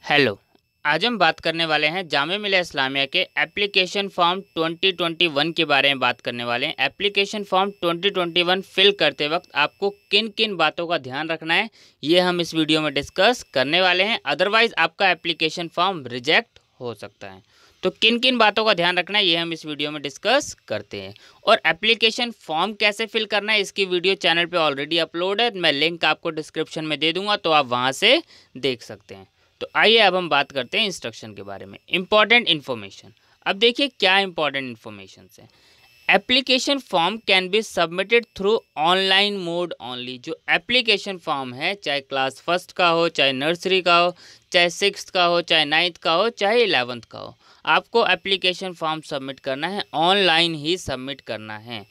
Hello. आज हम बात करने वाले हैं जामिया मिलिया इस्लामिया के एप्लीकेशन फॉर्म 2021 के बारे में बात करने वाले हैं। एप्लीकेशन फॉर्म 2021 फिल करते वक्त आपको किन किन बातों का ध्यान रखना है, ये हम इस वीडियो में डिस्कस करने वाले हैं। अदरवाइज़ आपका एप्लीकेशन फॉर्म रिजेक्ट हो सकता है। तो किन किन बातों का ध्यान रखना है ये हम इस वीडियो में डिस्कस करते हैं। और एप्लीकेशन फॉर्म कैसे फिल करना है इसकी वीडियो चैनल पे ऑलरेडी अपलोड है, मैं लिंक आपको डिस्क्रिप्शन में दे दूंगा, तो आप वहाँ से देख सकते हैं। तो आइए अब हम बात करते हैं इंस्ट्रक्शन के बारे में। Important information. अब देखिए क्या इंपॉर्टेंट इन्फॉर्मेशन है। Application form can be submitted through online mode only. जो एप्लीकेशन फॉर्म है, चाहे क्लास फर्स्ट का हो, चाहे नर्सरी का हो, चाहे सिक्स्थ का हो, चाहे नाइन्थ का हो, चाहे 11th का हो, आपको एप्लीकेशन फॉर्म सबमिट करना है, ऑनलाइन ही सबमिट करना है।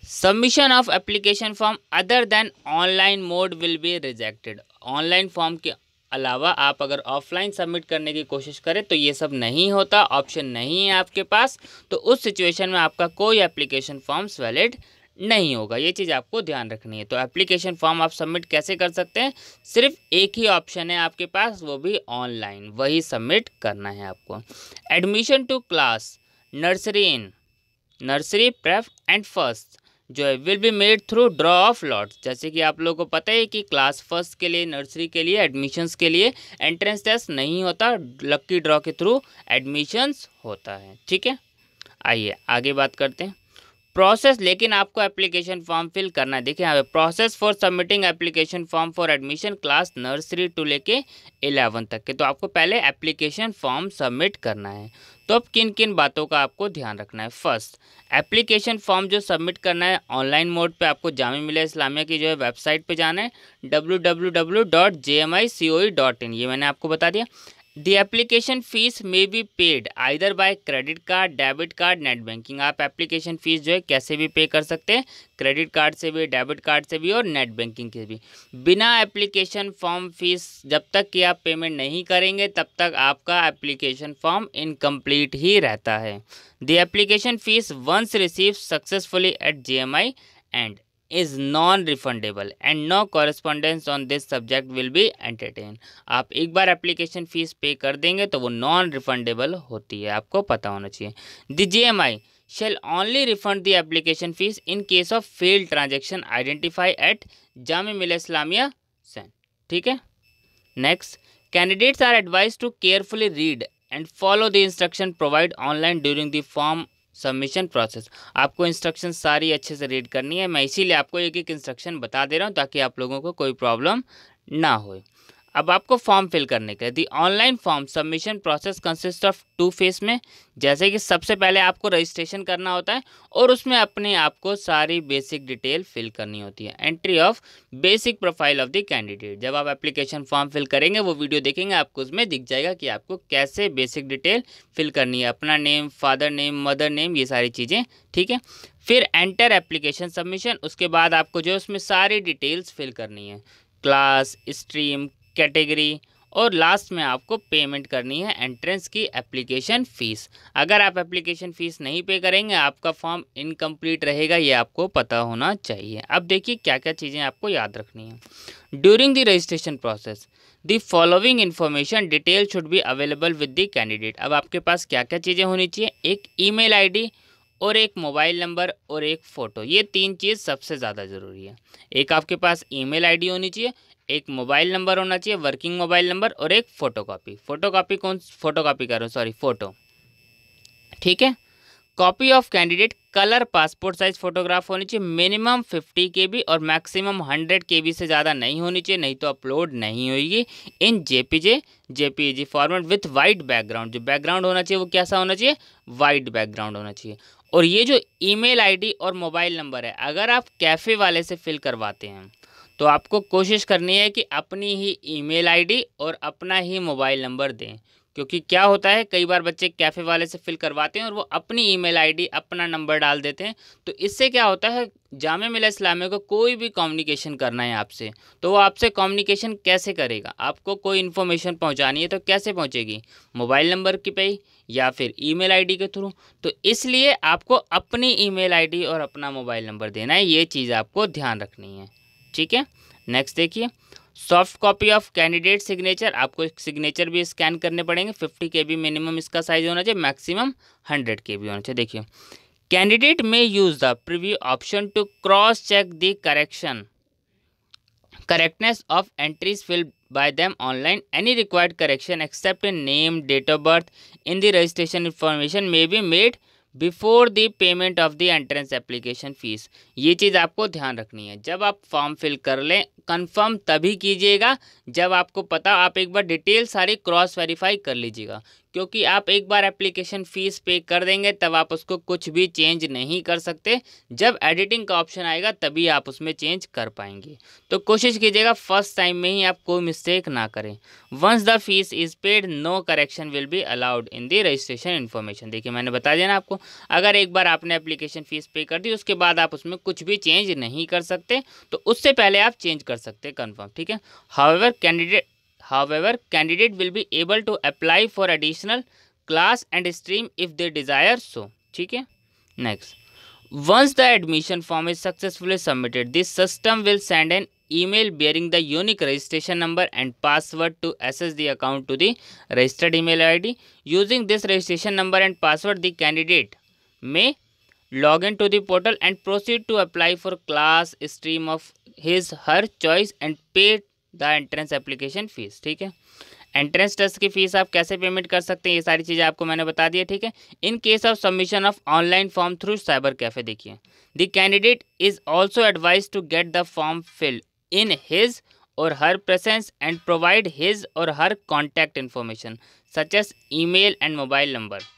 Submission of application form other than online mode will be rejected. Online form के अलावा आप अगर ऑफलाइन सबमिट करने की कोशिश करें तो ये सब नहीं होता, ऑप्शन नहीं है आपके पास, तो उस सिचुएशन में आपका कोई एप्लीकेशन फॉर्म्स वैलिड नहीं होगा। ये चीज़ आपको ध्यान रखनी है। तो एप्लीकेशन फॉर्म आप सबमिट कैसे कर सकते हैं? सिर्फ एक ही ऑप्शन है आपके पास, वो भी ऑनलाइन, वही सबमिट करना है आपको। Admission to class nursery in nursery prep and first जो है will be made through draw of lots. जैसे कि आप लोगों को पता है कि क्लास फर्स्ट के लिए, नर्सरी के लिए एडमिशन्स के लिए एंट्रेंस टेस्ट नहीं होता, लक्की ड्रॉ के थ्रू एडमिशन्स होता है। ठीक है, आइए आगे बात करते हैं। प्रोसेस, लेकिन आपको एप्लीकेशन फॉर्म फिल करना है। देखिए यहाँ पे process for submitting application form for admission class nursery to लेके 11 तक के, तो आपको पहले एप्लीकेशन फॉर्म सबमिट करना है। तो अब किन किन बातों का आपको ध्यान रखना है। फर्स्ट, एप्लीकेशन फॉर्म जो सबमिट करना है ऑनलाइन मोड पे, आपको जामिया मिलिया इस्लामिया की जो है वेबसाइट पे जाना है, www.jmicoe.in, ये मैंने आपको बता दिया। The application fees may be paid either by credit card, debit card, net banking. आप एप्लीकेशन फ़ीस जो है कैसे भी पे कर सकते हैं, क्रेडिट कार्ड से भी, डेबिट कार्ड से भी और नेट बैंकिंग से भी। बिना एप्लीकेशन फॉर्म फीस जब तक कि आप पेमेंट नहीं करेंगे तब तक आपका एप्लीकेशन फॉर्म इनकम्प्लीट ही रहता है। The application fees once receive successfully at JMI and is non-refundable and no correspondence on this subject will be entertained। आप एक बार एप्लीकेशन फ़ीस पे कर देंगे तो वो नॉन रिफंडेबल होती है, आपको पता होना चाहिए। The JMI shall only refund the application fees in case of failed transaction identified at Jamia Millia Islamia centre. ठीक है, next, candidates are advise to carefully read and follow the instruction provide online during the form submission process. आपको instruction सारी अच्छे से read करनी है, मैं इसीलिए आपको एक एक इंस्ट्रक्शन बता दे रहा हूँ ताकि आप लोगों को कोई प्रॉब्लम ना हो। अब आपको फॉर्म फिल करने के the online form submission process consist of 2 phase में। जैसे कि सबसे पहले आपको रजिस्ट्रेशन करना होता है और उसमें अपने आप को सारी बेसिक डिटेल फिल करनी होती है। Entry of basic profile of the candidate, जब आप एप्लीकेशन फॉर्म फिल करेंगे वो वीडियो देखेंगे आपको उसमें दिख जाएगा कि आपको कैसे बेसिक डिटेल फिल करनी है, अपना name, father name, mother name, ये सारी चीज़ें। ठीक है, फिर एंटर एप्लीकेशन सबमिशन, उसके बाद आपको जो उसमें सारी डिटेल्स फिल करनी है, क्लास, स्ट्रीम, कैटेगरी, और लास्ट में आपको पेमेंट करनी है एंट्रेंस की एप्लीकेशन फ़ीस। अगर आप एप्लीकेशन फ़ीस नहीं पे करेंगे आपका फॉर्म इनकम्प्लीट रहेगा, ये आपको पता होना चाहिए। अब देखिए क्या क्या चीज़ें आपको याद रखनी है। During the registration process the following information detail should be available with the candidate. अब आपके पास क्या क्या चीज़ें होनी चाहिए, एक ईमेल आईडी और एक मोबाइल नंबर और एक फ़ोटो, ये 3 चीज़ सबसे ज़्यादा ज़रूरी है। एक आपके पास ईमेल आईडी होनी चाहिए, एक मोबाइल नंबर होना चाहिए, वर्किंग मोबाइल नंबर, और एक फ़ोटोकॉपी। फ़ोटोकॉपी कौन, फ़ोटोकॉपी कर रहा हूँ, सॉरी, फ़ोटो। ठीक है, copy of candidate colour passport size photograph होनी चाहिए, मिनिमम 50 KB और मैक्सिमम 100 KB से ज़्यादा नहीं होनी चाहिए, नहीं तो अपलोड नहीं होगी। इन JPG format with white background, जो बैकग्राउंड होना चाहिए वो कैसा होना चाहिए, वाइट बैकग्राउंड होना चाहिए। और ये जो ईमेल आईडी और मोबाइल नंबर है, अगर आप कैफ़े वाले से फिल करवाते हैं तो आपको कोशिश करनी है कि अपनी ही ईमेल आईडी और अपना ही मोबाइल नंबर दें, क्योंकि क्या होता है कई बार बच्चे कैफ़े वाले से फिल करवाते हैं और वो अपनी ईमेल आईडी, अपना नंबर डाल देते हैं, तो इससे क्या होता है, जामिया मिलिया इस्लामिया को कोई भी कम्युनिकेशन करना है आपसे, तो वो आपसे कम्युनिकेशन कैसे करेगा, आपको कोई इन्फॉर्मेशन पहुंचानी है तो कैसे पहुंचेगी, मोबाइल नंबर की पे या फिर ईमेल आईडी के थ्रू। तो इसलिए आपको अपनी ईमेल आईडी और अपना मोबाइल नंबर देना है, ये चीज़ आपको ध्यान रखनी है। ठीक है, नेक्स्ट देखिए, soft copy of candidate signature, आपको सिग्नेचर भी स्कैन करने पड़ेंगे। 50 KB मिनिमम इसका साइज होना चाहिए, मैक्सिमम 100 KB होना चाहिए। देखिए, candidate may use the preview option to cross check the correctness of entries filled by them online. Any required correction except in name, date of birth in the registration information may be made before the payment of the entrance application fees. ये चीज़ आपको ध्यान रखनी है। जब आप form fill कर लें, कंफर्म तभी कीजिएगा जब आपको पता, आप एक बार डिटेल सारी क्रॉस वेरीफाई कर लीजिएगा, क्योंकि आप एक बार एप्लीकेशन फ़ीस पे कर देंगे तब आप उसको कुछ भी चेंज नहीं कर सकते। जब एडिटिंग का ऑप्शन आएगा तभी आप उसमें चेंज कर पाएंगे। तो कोशिश कीजिएगा फर्स्ट टाइम में ही आप कोई मिस्टेक ना करें। Once the fees is paid, no correction will be allowed in the registration information. देखिए, मैंने बता दिया ना आपको, अगर एक बार आपने एप्लीकेशन फ़ीस पे कर दी, उसके बाद आप उसमें कुछ भी चेंज नहीं कर सकते, तो उससे पहले आप चेंज कर सकते हैं कन्फर्म, ठीक है। However, candidate will be able to apply for additional class and stream if they desire so, ठीक है। Next, once the admission form is successfully submitted, this system will send an email bearing the unique registration number and password to access the account to the registered email ID. Using this registration number and password, the candidate may log in to the portal and proceed to apply for class stream of his her choice and pay the entrance application fees, ठीक है। Entrance test की fees आप कैसे payment कर सकते हैं, ये सारी चीज़ें आपको मैंने बता दी है, ठीक है। In case of submission of online form through cyber cafe, देखिए, the candidate is also advise to get the form filled in his or her presence and provide his or her contact information such as email and mobile number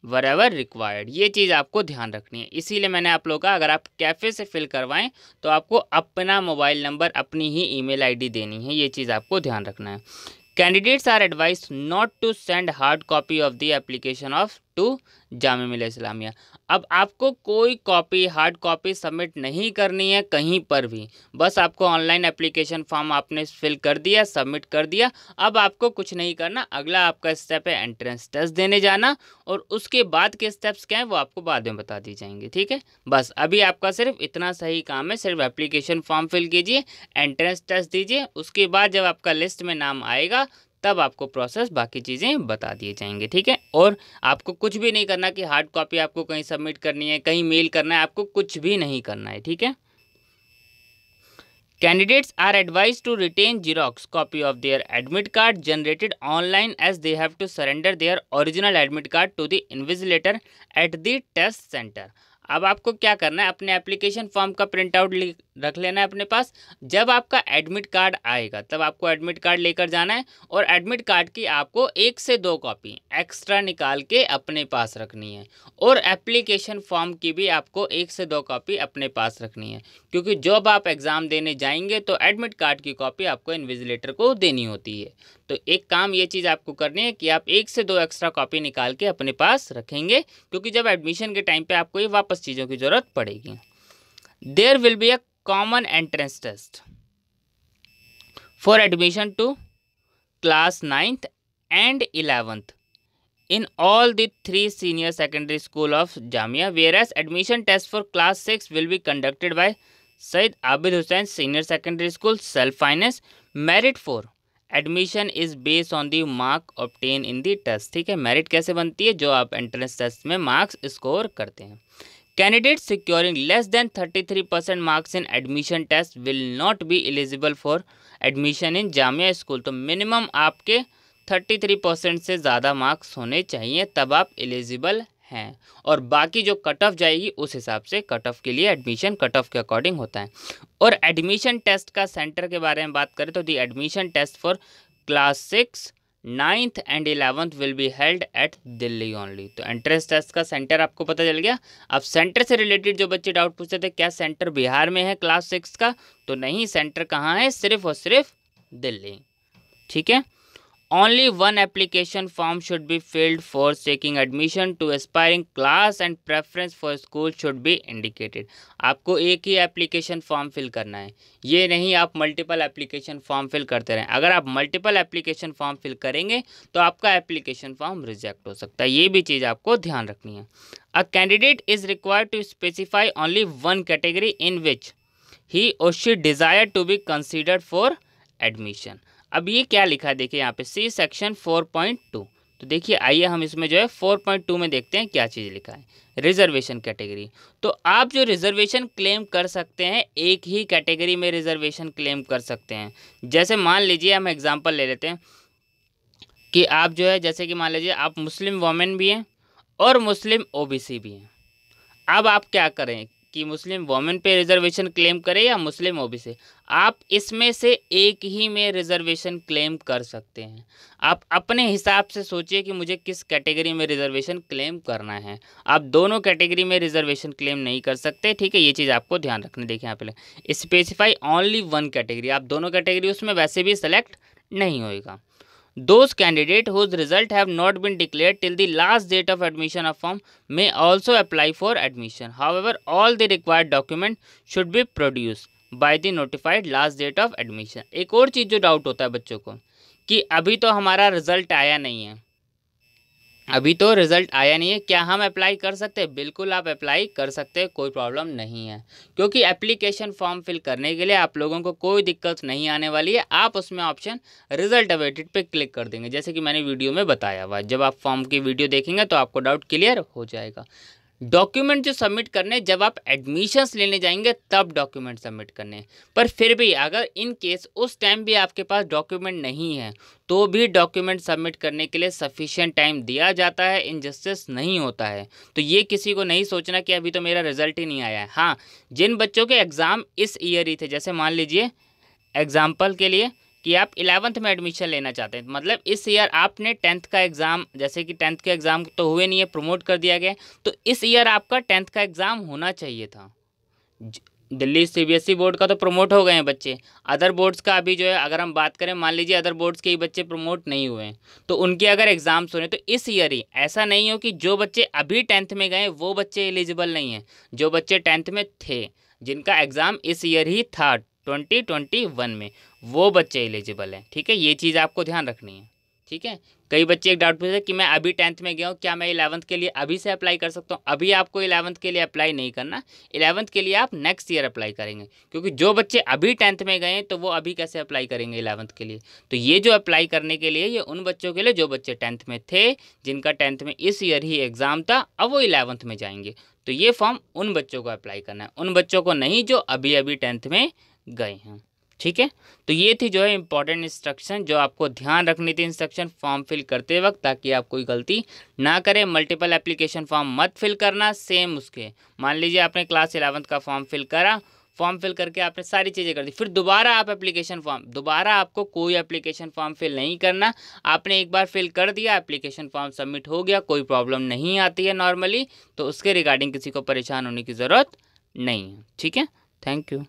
wherever required. ये चीज़ आपको ध्यान रखनी है। इसीलिए मैंने आप लोगों का, अगर आप कैफ़े से फिल करवाएं तो आपको अपना मोबाइल नंबर, अपनी ही ईमेल आईडी देनी है। ये चीज़ आपको ध्यान रखना है। Candidates are advised not to send hard copy of the application of to Jamia Millia Islamia. अब आपको कोई कॉपी, हार्ड कॉपी सबमिट नहीं करनी है कहीं पर भी। बस आपको ऑनलाइन एप्लीकेशन फॉर्म आपने फिल कर दिया, सबमिट कर दिया, अब आपको कुछ नहीं करना। अगला आपका स्टेप है एंट्रेंस टेस्ट देने जाना, और उसके बाद के स्टेप्स क्या हैं वो आपको बाद में बता दी जाएंगे, ठीक है। बस अभी आपका सिर्फ इतना सही काम है, सिर्फ एप्लीकेशन फॉर्म फिल कीजिए, एंट्रेंस टेस्ट दीजिए, उसके बाद जब आपका लिस्ट में नाम आएगा तब आपको प्रोसेस, बाकी चीज़ें बता दिए जाएंगे, ठीक है। और आपको कुछ भी नहीं करना कि हार्ड कॉपी आपको कहीं सबमिट करनी है, कहीं मेल करना है, आपको कुछ भी नहीं करना है, ठीक है। Candidates are advised to retain Xerox copy of their admit card generated online, as they have to surrender their original admit card to the invigilator at the test center. अब आपको क्या करना है, अपने एप्लीकेशन फॉर्म का print out रख लेना है अपने पास। जब आपका एडमिट कार्ड आएगा तब आपको एडमिट कार्ड लेकर जाना है, और एडमिट कार्ड की आपको 1 से 2 कॉपी एक्स्ट्रा निकाल के अपने पास रखनी है, और एप्लीकेशन फॉर्म की भी आपको 1 से 2 कॉपी अपने पास रखनी है, क्योंकि जब आप एग्ज़ाम देने जाएंगे तो एडमिट कार्ड की कॉपी आपको इन्विजिलेटर को देनी होती है। तो एक काम ये चीज़ आपको करनी है कि आप 1 से 2 एक्स्ट्रा कॉपी निकाल के अपने पास रखेंगे, क्योंकि जब एडमिशन के टाइम पे आपको ये वापस चीज़ों की ज़रूरत पड़ेगी। There will be a common entrance test for admission to class 9th and 11th in all the 3 senior secondary school of Jamia, whereas admission test for class 6 will be conducted by Said Abid Hussain Senior Secondary School, self-finance. Merit for admission is based on the mark obtain in the test, ठीक है। Merit कैसे बनती है, जो आप entrance test में marks score करते हैं। Candidate securing less than 33% marks in admission test will not be eligible for admission in Jamia school. तो मिनिमम आपके 33% से ज़्यादा मार्क्स होने चाहिए, तब आप एलिजिबल हैं, और बाकी जो कट ऑफ जाएगी उस हिसाब से कट ऑफ के लिए एडमिशन कट ऑफ के अकॉर्डिंग होता है। और एडमिशन टेस्ट का सेंटर के बारे में बात करें तो the admission test for class 6, 9th and 11th will be held at Delhi only. तो एंट्रेंस टेस्ट का सेंटर आपको पता चल गया। अब सेंटर से रिलेटेड जो बच्चे डाउट पूछते थे, क्या सेंटर बिहार में है क्लास 6 का, तो नहीं, सेंटर कहाँ है, सिर्फ और सिर्फ दिल्ली, ठीक है। Only one application form should be filled for seeking admission to aspiring class and preference for school should be indicated. आपको एक ही एप्लीकेशन फॉर्म फिल करना है, ये नहीं आप मल्टीपल एप्लीकेशन फॉर्म फिल करते रहें। अगर आप मल्टीपल एप्लीकेशन फॉर्म फिल करेंगे तो आपका एप्लीकेशन फॉर्म रिजेक्ट हो सकता है, ये भी चीज़ आपको ध्यान रखनी है। A candidate is required to specify only one category in which he or she desire to be considered for admission. अब ये क्या लिखा है देखिए यहाँ पे, सी सेक्शन 4.2। तो देखिए आइए हम इसमें जो है 4.2 में देखते हैं क्या चीज़ लिखा है, रिजर्वेशन कैटेगरी। तो आप जो रिजर्वेशन क्लेम कर सकते हैं, एक ही कैटेगरी में रिजर्वेशन क्लेम कर सकते हैं। जैसे मान लीजिए हम एग्जांपल ले लेते हैं कि आप जो है, जैसे कि मान लीजिए आप मुस्लिम वोमेन भी हैं और मुस्लिम ओबीसी भी हैं। अब आप क्या करें कि मुस्लिम वोमेन पे रिजर्वेशन क्लेम करें या मुस्लिम ओबीसी, आप इसमें से एक ही में रिजर्वेशन क्लेम कर सकते हैं। आप अपने हिसाब से सोचिए कि मुझे किस कैटेगरी में रिजर्वेशन क्लेम करना है। आप दोनों कैटेगरी में रिजर्वेशन क्लेम नहीं कर सकते, ठीक है, ये चीज़ आपको ध्यान रखनी। देखिए यहाँ पे स्पेसिफाई ओनली वन कैटेगरी, आप दोनों कैटेगरी उसमें वैसे भी सेलेक्ट नहीं होएगा। Those candidates whose result have not been declared till the last date of admission of form may also apply for admission. However, all the required documents should be produced by the notified last date of admission. एक और चीज़ जो doubt होता है बच्चों को कि अभी तो हमारा रिजल्ट आया नहीं है, अभी तो रिज़ल्ट आया नहीं है, क्या हम अप्लाई कर सकते हैं? बिल्कुल आप अप्लाई कर सकते हैं, कोई प्रॉब्लम नहीं है, क्योंकि एप्लीकेशन फॉर्म फिल करने के लिए आप लोगों को कोई दिक्कत नहीं आने वाली है। आप उसमें ऑप्शन रिजल्ट अवेटेड पे क्लिक कर देंगे, जैसे कि मैंने वीडियो में बताया हुआ है। जब आप फॉर्म की वीडियो देखेंगे तो आपको डाउट क्लियर हो जाएगा। डॉक्यूमेंट जो सबमिट करने, जब आप एडमिशन्स लेने जाएंगे तब डॉक्यूमेंट सबमिट करने। पर फिर भी अगर इन केस उस टाइम भी आपके पास डॉक्यूमेंट नहीं है तो भी डॉक्यूमेंट सबमिट करने के लिए सफिशिएंट टाइम दिया जाता है, इनजस्टिस नहीं होता है। तो ये किसी को नहीं सोचना कि अभी तो मेरा रिजल्ट ही नहीं आया है। हाँ, जिन बच्चों के एग्ज़ाम इस ईयर ही थे, जैसे मान लीजिए एग्जाम्पल के लिए कि आप 11th में एडमिशन लेना चाहते हैं, मतलब इस ईयर आपने 10th का एग्ज़ाम, जैसे कि 10th के एग्ज़ाम तो हुए नहीं है, प्रमोट कर दिया गया, तो इस ईयर आपका 10th का एग्ज़ाम होना चाहिए था। दिल्ली सीबीएसई बोर्ड का तो प्रमोट हो गए हैं बच्चे, अदर बोर्ड्स का अभी जो है अगर हम बात करें, मान लीजिए अदर बोर्ड्स के ही बच्चे प्रमोट नहीं हुए हैं तो उनके अगर एग्ज़ाम्स हो रहे हैं तो इस ईयर ही, ऐसा नहीं हो कि जो बच्चे अभी 10th में गए वो बच्चे एलिजिबल नहीं हैं। जो बच्चे 10th में थे, जिनका एग्ज़ाम इस ईयर ही था 2021 में, वो बच्चे एलिजिबल हैं। ठीक है, ये चीज़ आपको ध्यान रखनी है। ठीक है, कई बच्चे एक डाउट पूछते हैं कि मैं अभी 10th में गया हूँ, क्या मैं 11th के लिए अभी से अप्लाई कर सकता हूँ? अभी आपको 11th के लिए अप्लाई नहीं करना, 11th के लिए आप नेक्स्ट ईयर अप्लाई करेंगे, क्योंकि जो बच्चे अभी 10th में गए हैं तो वो अभी कैसे अप्लाई करेंगे 11th के लिए? तो ये जो अप्लाई करने के लिए, ये उन बच्चों के लिए जो बच्चे 10th में थे, जिनका 10th में इस ईयर ही एग्ज़ाम था, अब वो 11th में जाएंगे। तो ये फॉर्म उन बच्चों को अप्लाई करना है, उन बच्चों को नहीं जो अभी अभी 10th में गए हैं। ठीक है, तो ये थी जो है इंपॉर्टेंट इंस्ट्रक्शन जो आपको ध्यान रखनी थी इंस्ट्रक्शन फॉर्म फिल करते वक्त, ताकि आप कोई गलती ना करें। मल्टीपल एप्लीकेशन फॉर्म मत फिल करना। सेम उसके, मान लीजिए आपने क्लास 11th का फॉर्म फिल करा, फॉर्म फिल करके आपने सारी चीज़ें कर दी, फिर दोबारा आप एप्लीकेशन फॉर्म, दोबारा आपको कोई एप्लीकेशन फॉर्म फिल नहीं करना। आपने एक बार फिल कर दिया, एप्लीकेशन फॉर्म सबमिट हो गया, कोई प्रॉब्लम नहीं आती है नॉर्मली, तो उसके रिगार्डिंग किसी को परेशान होने की ज़रूरत नहीं है। ठीक है, थैंक यू।